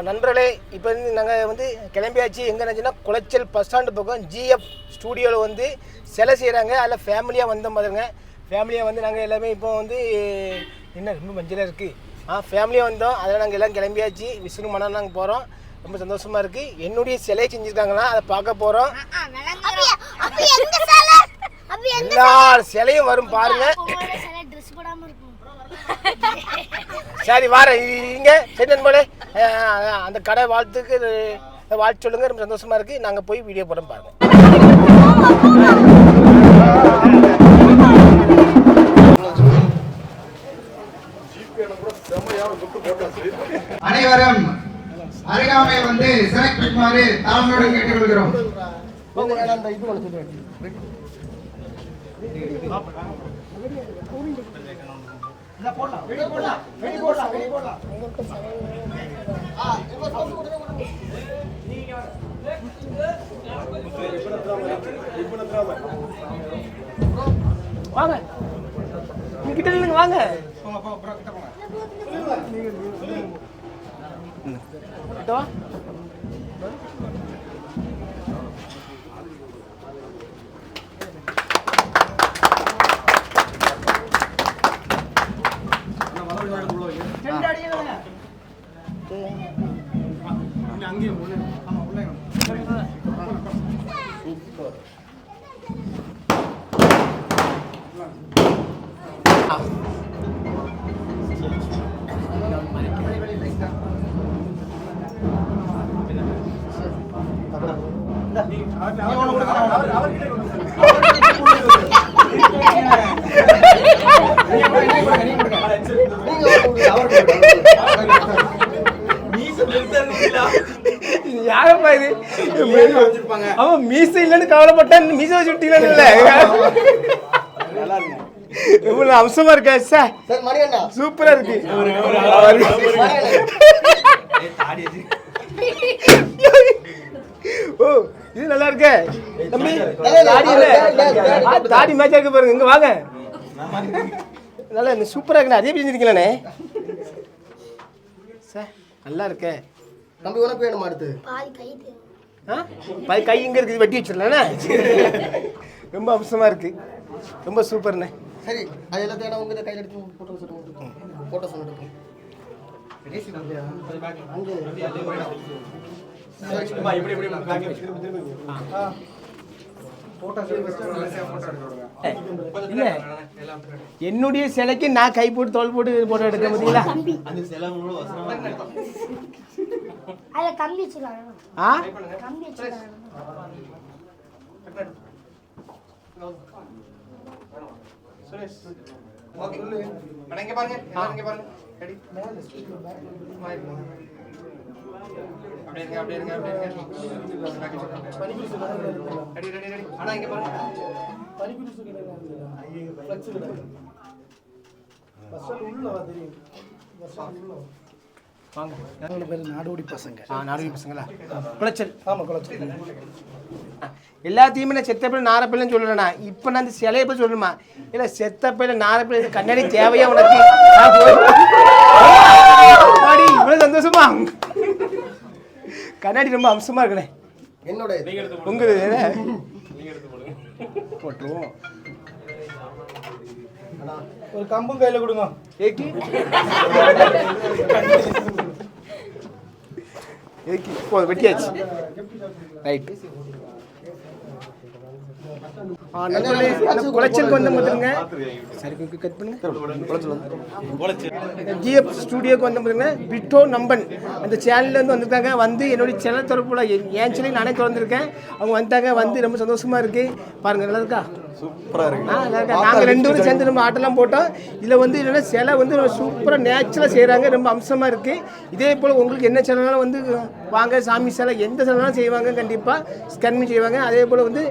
நண்பர்களே, இப்போ வந்து நாங்கள் வந்து கிளம்பியாச்சு. எங்கே நினச்சுன்னா குளச்சல் பஸ் ஸ்டாண்டு பக்கம் ஜிஎஃப் ஸ்டூடியோவில் வந்து சிலை செய்கிறாங்க. அதில் ஃபேமிலியாக வந்தோம் பாருங்க. ஃபேமிலியாக வந்து நாங்கள் எல்லாமே இப்போ வந்து என்ன ரொம்ப மஞ்சளாக இருக்குது. ஃபேமிலியாக வந்தோம். அதில் நாங்கள் எல்லாம் கிளம்பியாச்சு. விஷ்ணு மனம் நாங்கள் போகிறோம். ரொம்ப சந்தோஷமாக இருக்குது. என்னுடைய சிலையை செஞ்சுருக்காங்களா, அதை பார்க்க போகிறோம். எல்லா சிலையும் வரும் பாருங்க. சரி வாரேன். இங்கே சரி நண்பர்களே, அந்த கடை வாழ்த்துக்கு வாழ்த்து சொல்லுங்கள். ரொம்ப சந்தோஷமாக இருக்குது. நாங்கள் போய் வீடியோ போட பாருங்கள். அனைவரும் அருகாமை வந்து செலக்ட் பண்ணுமாறு தாழ்மையோடு கேட்டுக்கொள்கிறோம். வாங்க கிட்ட இல்லைங்க, வாங்க. யாரப்பா இது? அவன் மீசை இல்லைன்னு கவலைப்பட்டான், மீசை வச்சு விட்டீங்கன்னு இல்லை. எவ்வளவு அம்சமா இருக்கா சார்? சூப்பரா இருக்கு. ஓ இது நல்லா இருக்கு தம்பி. தாடி இல்ல, தாடி மேட்சா இருக்கு பாருங்க. இங்க வாங்க. நல்லா சூப்பரா இருக்கு. அதே பிரிஞ்சிருக்கீங்களே சார், நல்லா இருக்கே தம்பி. உனக்கு வேணுமா? அடுத்து கை இங்க இருக்குது, வெட்டி வச்சிடலாண்ணே. ரொம்ப அம்சமா இருக்கு, ரொம்ப சூப்பர்ண்ணே. சரி, அது எல்லாத்தையும் உங்க கையில் எடுத்து போட்டோ சொல்லுங்க. போட்டோ சொல்லுங்க. என்னுடைய சிலைக்கு நான் கை போட்டு தோல் போட்டு போட்டோ எடுக்க முடியல. நாடோடி பசங்க. நாடோடி பசங்களா? குளச்சல். ஆமாம், குளச்சல். எல்லாத்தையுமே நான் செத்த பிள்ளை நாரப்பிள்ளைன்னு சொல்லலண்ணா. இப்போ நான் அந்த சிலையை போய் சொல்லணுமா? இல்லை, செத்த பிள்ளை நாரப்பிள்ளை கண்ணாடி தேவையா உனக்கு? இவ்வளோ சந்தோஷமா? கண்ணாடி ரொம்ப அம்சமா இருக்கணே. என்னோட உங்களுக்கு போட்டுருவோம். ஒரு கம்பும் கையில் கொடுங்க. ஏக்கி ஏக்கி போதும், வெட்டியாச்சு. ரைட். குளச்சலுக்கு வந்து பார்த்துருங்க. சரி, கட் பண்ணுங்க. ஜிஎஃப் ஸ்டூடியோக்கு வந்து பார்த்துருங்க. பிட்டோ நம்பன் அந்த சேனல்லேருந்து வந்திருக்காங்க. வந்து என்னுடைய சேனல் தொடர்புல என் சேனல் நானே திறந்துருக்கேன். அவங்க வந்துட்டாங்க. வந்து ரொம்ப சந்தோஷமா இருக்கு. பாருங்க, நல்லா இருக்கா? சூப்பராக இருக்கு. நாங்கள் 2 பேரும் சேர்ந்து நம்ம ஆட்டெல்லாம் போட்டோம். இதில் வந்து என்னென்னா சிலை வந்து சூப்பராக நேச்சுரலாக செய்கிறாங்க. ரொம்ப அம்சமாக இருக்குது. இதே போல் உங்களுக்கு என்ன சேனல்னாலும் வந்து வாங்க. சாமி சிலை எந்த சிலைனாலும் செய்வாங்க. கண்டிப்பாக ஸ்கேன் பண்ணி செய்வாங்க. அதே போல் வந்து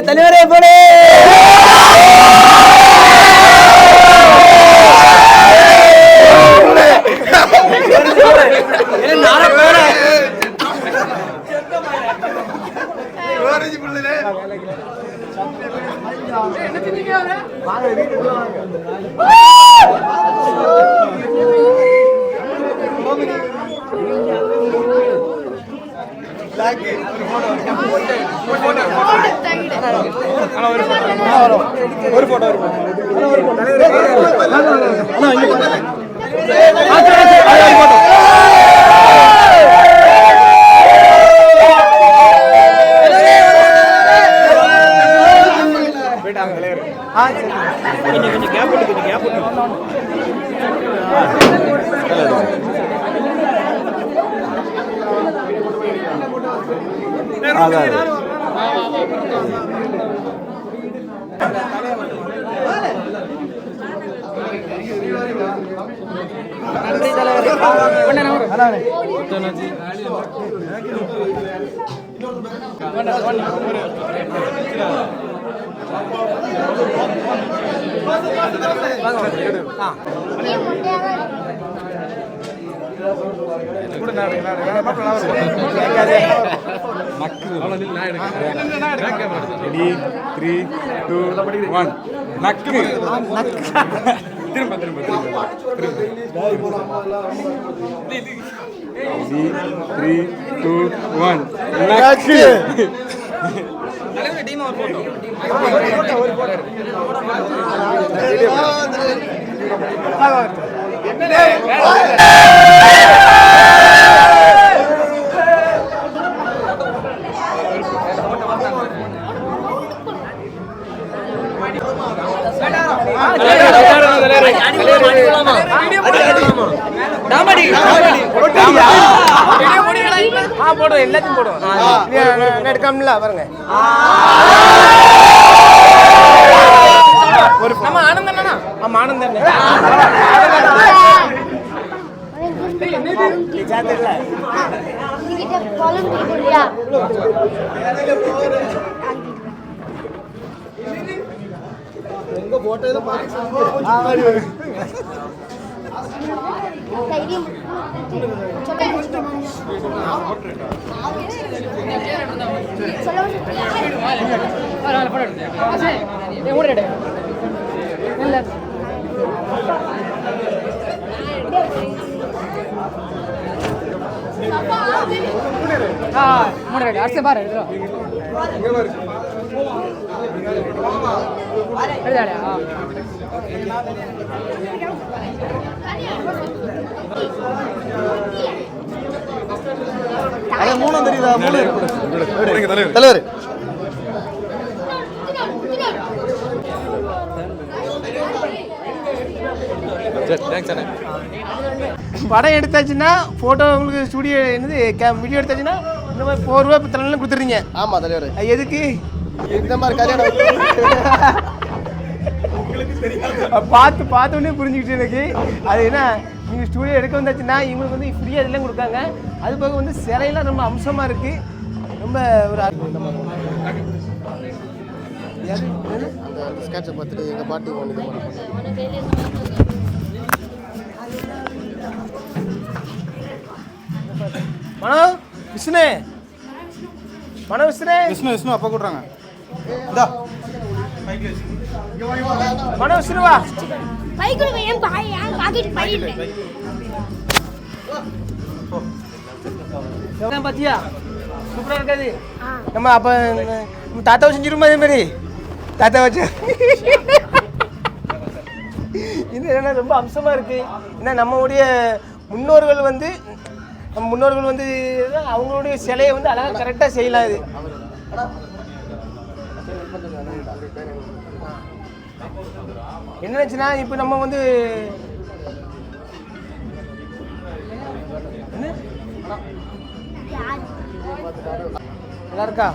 தலைவரே போடு. வாங்க வீட்டுக்குள்ள வாங்க. ஒரு போட்டோ கொஞ்சம் கேப் விட்டு போடுவோம் எல்லாத்தையும் போடுவோம் எடுக்காமல பாருங்க நம்ம ஆனந்தண்ணா ஆமா ஆனந்தண்ணா உங்க போட்டோல மூணு தெரியுதா தலைவர் படம் எடுத்தாச்சுன்னா போட்டோ உங்களுக்கு ஸ்டுடியோ என்னது வீடியோ எடுத்தாச்சுன்னா இந்த மாதிரி 4 ரூபா தலைவலாம் கொடுத்துறீங்க. ஆமா தலைவர். எதுக்கு இந்த மாதிரி கல்யாணம் பார்த்த உடனே புரிஞ்சுக்கிட்டு எனக்கு அது என்ன நீங்கள் ஸ்டூடியோ எடுக்க வந்தாச்சுன்னா இவங்களுக்கு வந்து ஃப்ரீயாக இதெல்லாம் கொடுக்காங்க. அது போக வந்து சிலையெல்லாம் ரொம்ப அம்சமாக இருக்குது. ரொம்ப ஒரு அந்த ஸ்கெட்சை பார்த்துட்டு எங்கள் பாட்டி ஒன்று மனோ விஷ்ணு மனோ விஷ்ணு அப்பா கூட்டுறாங்க. இந்தா மனோ விஷ்ணுவா பாத்தியா சூப்பரா இருக்காது. நம்ம அப்ப தாத்தாவை செஞ்சிருமா அதே மாதிரி தாத்தா வச்சு இது என்ன ரொம்ப அம்சமா இருக்கு. ஏன்னா நம்மளுடைய முன்னோர்கள் வந்து அவங்களுடைய சிலையை வந்து அழகாக கரெக்டாக செய்யலாம். இது என்னச்சுன்னா இப்போ நம்ம வந்து நல்லா இருக்கா?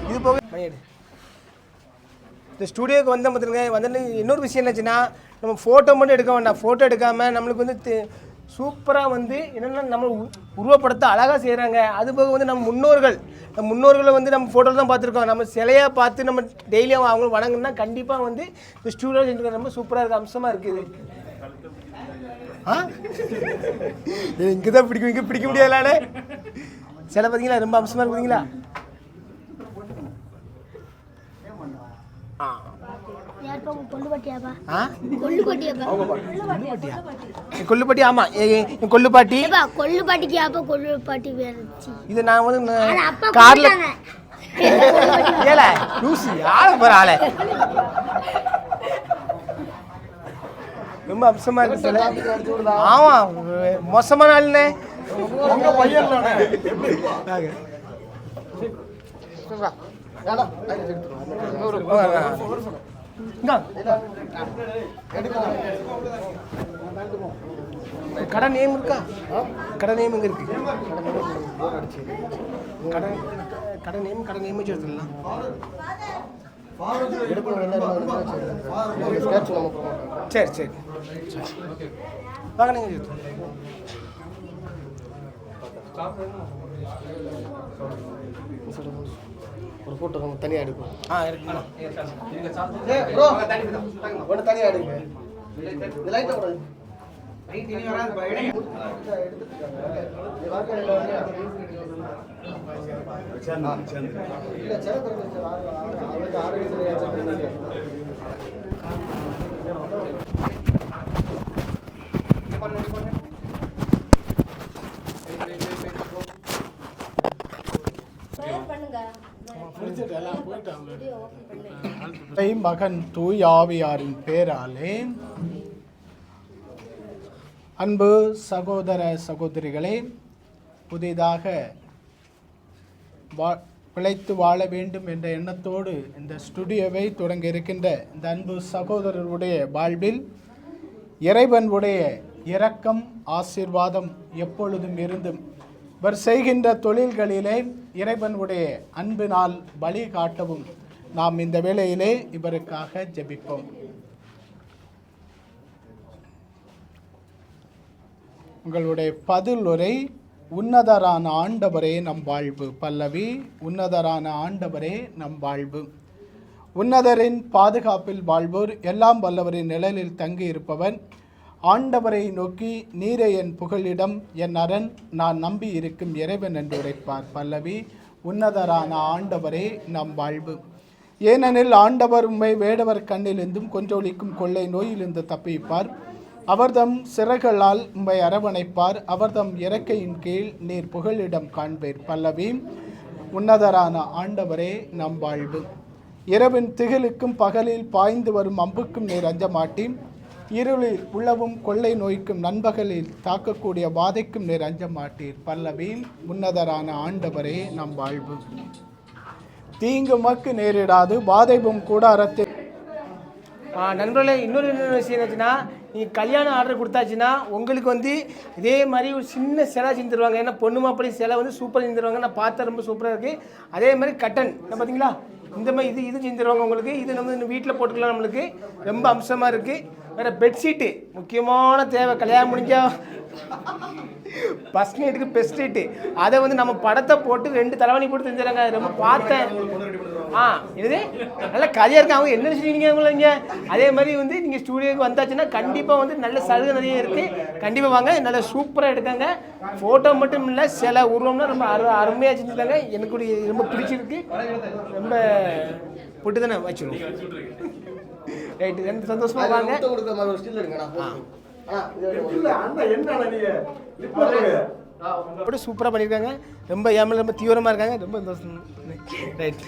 இது போக இந்த ஸ்டூடியோவுக்கு வந்த பார்த்துருங்க வந்து இன்னொரு விஷயம் என்னச்சுன்னா நம்ம ஃபோட்டோ மட்டும் எடுக்க வேண்டாம். ஃபோட்டோ எடுக்காமல் நம்மளுக்கு வந்து சூப்பராக வந்து என்னென்னா நம்ம உருவப்படத்தை அழகாக செய்கிறாங்க. அது போக வந்து நம்ம முன்னோர்களை வந்து நம்ம ஃபோட்டோவில் தான் பார்த்துருக்கோம். நம்ம சிலையாக பார்த்து நம்ம டெய்லியும் அவங்களும் வணங்குன்னா கண்டிப்பாக வந்து இந்த ஸ்டூடியோ செஞ்சுருக்க ரொம்ப சூப்பராக இருக்குது, அம்சமாக இருக்குது. இங்கே தான் பிடிக்கும், இங்கே பிடிக்க முடியாதுலானே சிலை பார்த்தீங்களா ரொம்ப அம்சமாக இருக்குதுங்களா? கொல்லுப்பாட்டி ஆமா கொல்லுப்பாட்டி இது நான் வந்து ஏல லூசி ஆள போற ஆளே ரொம்ப அம்சமா இருக்கு சில. ஆமா மோசமான ஆளுண்ணே. உங்க பையன் தானே. கடை நேம் இருக்கா? கடை நேம் எங்க இருக்கு? கடை நேம் வச்சுருக்கலாம். சரி சரி வாங்க நீங்கள் ஒரு ஃபோட்டோ நம்ம தனியாக எடுப்போம். இருக்குண்ணா. ப்ரோ ஒன்று தனியாக எடுங்க. இந்த லைட்டை கூட மகன் தூய் ஆவியாரின் பேராலே. அன்பு சகோதர சகோதரிகளே, புதிதாக பிழைத்து வாழ வேண்டும் என்ற எண்ணத்தோடு இந்த ஸ்டுடியோவை தொடங்க இருக்கின்ற இந்த அன்பு சகோதரருடைய வாழ்வில் இறைவனுடைய இரக்கம் ஆசீர்வாதம் எப்பொழுதும் இருந்தும் இவர் செய்கின்ற தொழில்களிலே இறைவனுடைய அன்பினால் வழி காட்டவும் நாம் இந்த வேளையிலே இவருக்காக ஜெபிப்போம். உங்களுடைய பதில் உரை உன்னதரான ஆண்டவரே நம் வாழ்வு. பல்லவி உன்னதரான ஆண்டவரே நம் வாழ்வு. உன்னதரின் பாதுகாப்பில் வாழ்வோர் எல்லாம் வல்லவரின் நிழலில் தங்கி இருப்பவன் ஆண்டவரை நோக்கி நீரே என் புகழிடம் என் அரண் நான் நம்பி இருக்கும் இறைவன் என்று உரைப்பார். பல்லவி உன்னதரான ஆண்டவரே நம் வாழ்வு. ஏனெனில் ஆண்டவர் உம்மை வேடவர் கண்ணிலிருந்தும் கொன்றொழிக்கும் கொள்ளை நோயிலிருந்து தப்பிப்பார். அவர்தம் சிறகளால் உம்மை அரவணைப்பார். அவர்தம் இறக்கையின் கீழ் நீர் புகழிடம் காண்பீர். பல்லவி உன்னதரான ஆண்டவரே நம் வாழ்வு. இரவின் திகிலுக்கும் பகலில் பாய்ந்து வரும் அம்புக்கும் நீர் அஞ்ச மாட்டி. இருளில் உழவும் கொள்ளை நோய்க்கும் நண்பகலில் தாக்கக்கூடிய வாதைக்கும் நீர் அஞ்ச மாட்டீர். பல்லவி உன்னதரான ஆண்டவரே நம் வாழ்வு. தீங்கு மக்கு நேரிடாது வாதைவும் கூடாரத்தில். நண்பர்களே, இன்னொரு விஷயம் என்னாச்சுன்னா, நீங்கள் கல்யாணம் ஆர்டர் கொடுத்தாச்சுன்னா உங்களுக்கு இதே மாதிரி ஒரு சின்ன சிலை செஞ்சு தருவாங்க. ஏன்னா பொண்ணு மாப்பிள்ளை சிலை சூப்பராக செஞ்சு தருவாங்க. நான் பார்த்தா ரொம்ப சூப்பராக இருக்குது. அதே மாதிரி கட்டன் பார்த்தீங்களா, இந்த மாதிரி இது செஞ்சு தருவாங்க உங்களுக்கு. இது நம்ம வீட்டில் போட்டுக்கலாம். நம்மளுக்கு ரொம்ப அம்சமாக இருக்குது. வேறு பெட்ஷீட்டு முக்கியமான தேவை. கல்யாணம் முடிஞ்சால் ஃபஸ்ட் நைட்டுக்கு பெஸ்ட்ஷீட்டு அதை நம்ம படத்தை போட்டு 2 தலைவணி போட்டு செஞ்சுறாங்க. ரொம்ப பார்த்தேன். இது நல்ல கதையாக இருக்கு. அவங்க என்ன நினைச்சிருக்கீங்க அவங்கள? அதே மாதிரி நீங்கள் ஸ்டூடியோக்கு வந்தாச்சுன்னா கண்டிப்பாக நல்ல சலுகை நிறைய இருக்குது. கண்டிப்பாக வாங்க. நல்லா சூப்பராக எடுக்காங்க. ஃபோட்டோ மட்டும் இல்லை, சில உருவம்னா ரொம்ப அருமையாக செஞ்சுருக்காங்க. எனக்கு ரொம்ப பிடிச்சிருக்கு. ரொம்ப போட்டு தானே வச்சுருவோம். ரைட்டு, ரெண்டு சந்தோஷமா வாங்க. சூப்பராக பண்ணியிருக்காங்க. ரொம்ப ஏமல் ரொம்ப தீவிரமாக இருக்காங்க. ரொம்ப சந்தோஷம். ரைட்.